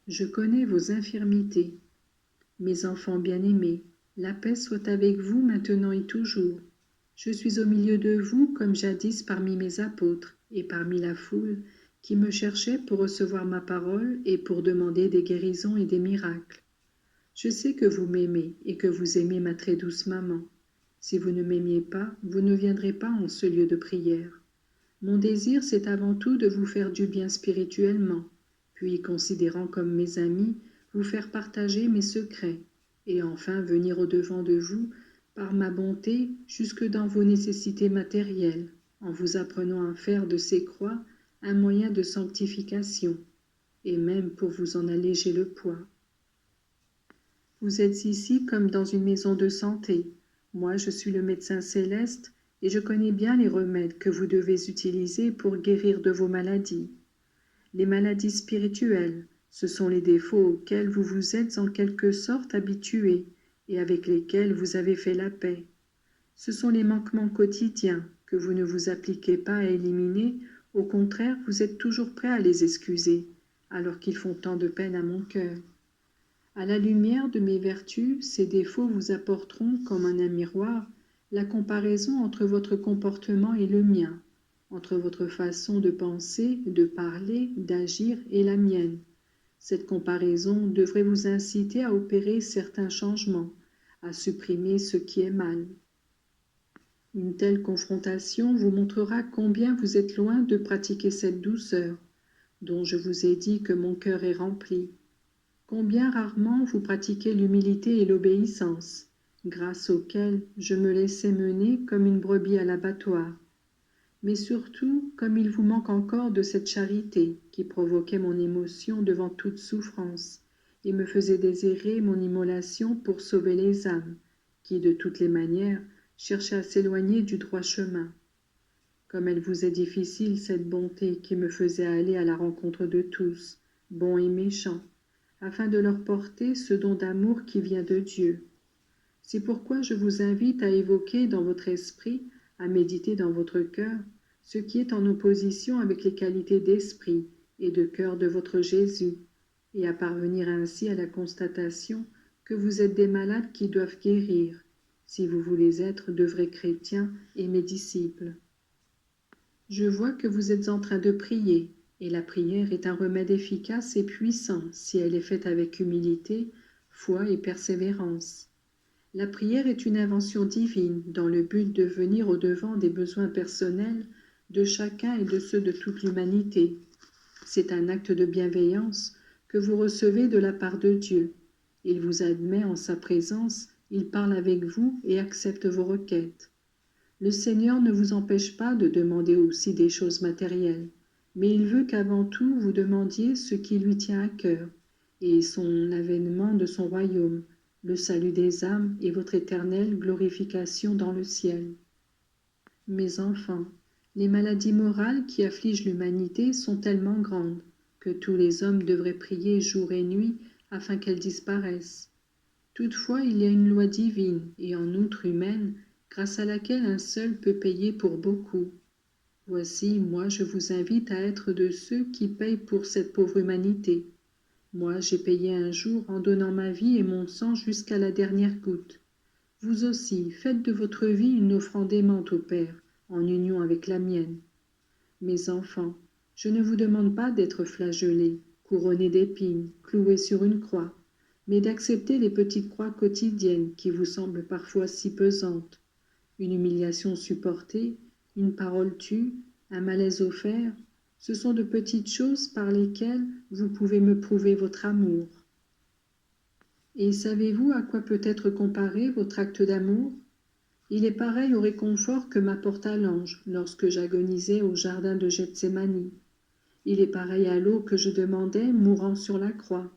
Je connais vos infirmités. Mes enfants bien-aimés, la paix soit avec vous maintenant et toujours. Je suis au milieu de vous comme jadis parmi mes apôtres et parmi la foule qui me cherchait pour recevoir ma parole et pour demander des guérisons et des miracles. Je sais que vous m'aimez et que vous aimez ma très douce maman. Si vous ne m'aimiez pas, vous ne viendrez pas en ce lieu de prière. Mon désir, c'est avant tout de vous faire du bien spirituellement, puis, considérant comme mes amis, vous faire partager mes secrets, et enfin venir au-devant de vous, par ma bonté, jusque dans vos nécessités matérielles, en vous apprenant à faire de ces croix un moyen de sanctification, et même pour vous en alléger le poids. Vous êtes ici comme dans une maison de santé. Moi, je suis le médecin céleste et je connais bien les remèdes que vous devez utiliser pour guérir de vos maladies. Les maladies spirituelles, ce sont les défauts auxquels vous vous êtes en quelque sorte habitué et avec lesquels vous avez fait la paix. Ce sont les manquements quotidiens que vous ne vous appliquez pas à éliminer, au contraire, vous êtes toujours prêt à les excuser, alors qu'ils font tant de peine à mon cœur. À la lumière de mes vertus, ces défauts vous apporteront, comme un miroir, la comparaison entre votre comportement et le mien, entre votre façon de penser, de parler, d'agir et la mienne. Cette comparaison devrait vous inciter à opérer certains changements, à supprimer ce qui est mal. Une telle confrontation vous montrera combien vous êtes loin de pratiquer cette douceur, dont je vous ai dit que mon cœur est rempli. Combien rarement vous pratiquez l'humilité et l'obéissance, grâce auxquelles je me laissais mener comme une brebis à l'abattoir. Mais surtout, comme il vous manque encore de cette charité qui provoquait mon émotion devant toute souffrance et me faisait désirer mon immolation pour sauver les âmes, qui, de toutes les manières, cherchaient à s'éloigner du droit chemin. Comme elle vous est difficile cette bonté qui me faisait aller à la rencontre de tous, bons et méchants, afin de leur porter ce don d'amour qui vient de Dieu. C'est pourquoi je vous invite à évoquer dans votre esprit, à méditer dans votre cœur, ce qui est en opposition avec les qualités d'esprit et de cœur de votre Jésus, et à parvenir ainsi à la constatation que vous êtes des malades qui doivent guérir, si vous voulez être de vrais chrétiens et mes disciples. Je vois que vous êtes en train de prier, et la prière est un remède efficace et puissant si elle est faite avec humilité, foi et persévérance. La prière est une invention divine dans le but de venir au-devant des besoins personnels de chacun et de ceux de toute l'humanité. C'est un acte de bienveillance que vous recevez de la part de Dieu. Il vous admet en sa présence, il parle avec vous et accepte vos requêtes. Le Seigneur ne vous empêche pas de demander aussi des choses matérielles, mais il veut qu'avant tout vous demandiez ce qui lui tient à cœur, et son l'avènement de son royaume, le salut des âmes et votre éternelle glorification dans le ciel. Mes enfants, les maladies morales qui affligent l'humanité sont tellement grandes que tous les hommes devraient prier jour et nuit afin qu'elles disparaissent. Toutefois, il y a une loi divine et en outre humaine, grâce à laquelle un seul peut payer pour beaucoup. Voici, moi, je vous invite à être de ceux qui payent pour cette pauvre humanité. Moi, j'ai payé un jour en donnant ma vie et mon sang jusqu'à la dernière goutte. Vous aussi, faites de votre vie une offrande aimante au Père, en union avec la mienne. Mes enfants, je ne vous demande pas d'être flagellés, couronnés d'épines, cloués sur une croix, mais d'accepter les petites croix quotidiennes qui vous semblent parfois si pesantes. Une humiliation supportée, une parole tue, un malaise offert, ce sont de petites choses par lesquelles vous pouvez me prouver votre amour. Et savez-vous à quoi peut être comparé votre acte d'amour? Il est pareil au réconfort que m'apporta l'ange lorsque j'agonisais au jardin de Gethsémani. Il est pareil à l'eau que je demandais mourant sur la croix.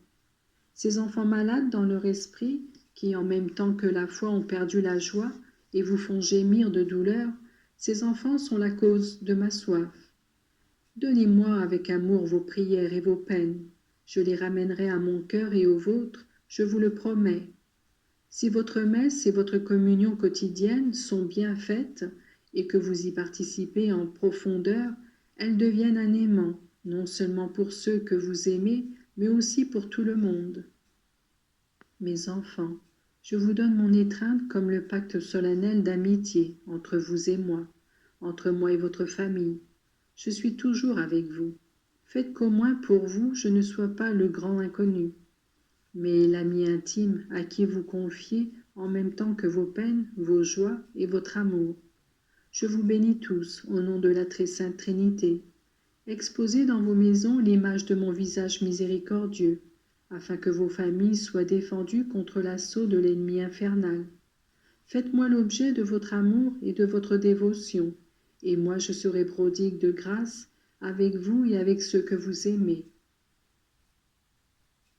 Ces enfants malades dans leur esprit, qui en même temps que la foi ont perdu la joie et vous font gémir de douleur, ces enfants sont la cause de ma soif. Donnez-moi avec amour vos prières et vos peines. Je les ramènerai à mon cœur et au vôtre, je vous le promets. Si votre messe et votre communion quotidienne sont bien faites et que vous y participez en profondeur, elles deviennent un aimant, non seulement pour ceux que vous aimez, mais aussi pour tout le monde. Mes enfants, je vous donne mon étreinte comme le pacte solennel d'amitié entre vous et moi, entre moi et votre famille. Je suis toujours avec vous. Faites qu'au moins pour vous je ne sois pas le grand inconnu, mais l'ami intime à qui vous confiez en même temps que vos peines, vos joies et votre amour. Je vous bénis tous au nom de la très sainte Trinité. Exposez dans vos maisons l'image de mon visage miséricordieux, afin que vos familles soient défendues contre l'assaut de l'ennemi infernal. Faites-moi l'objet de votre amour et de votre dévotion, et moi je serai prodigue de grâce avec vous et avec ceux que vous aimez.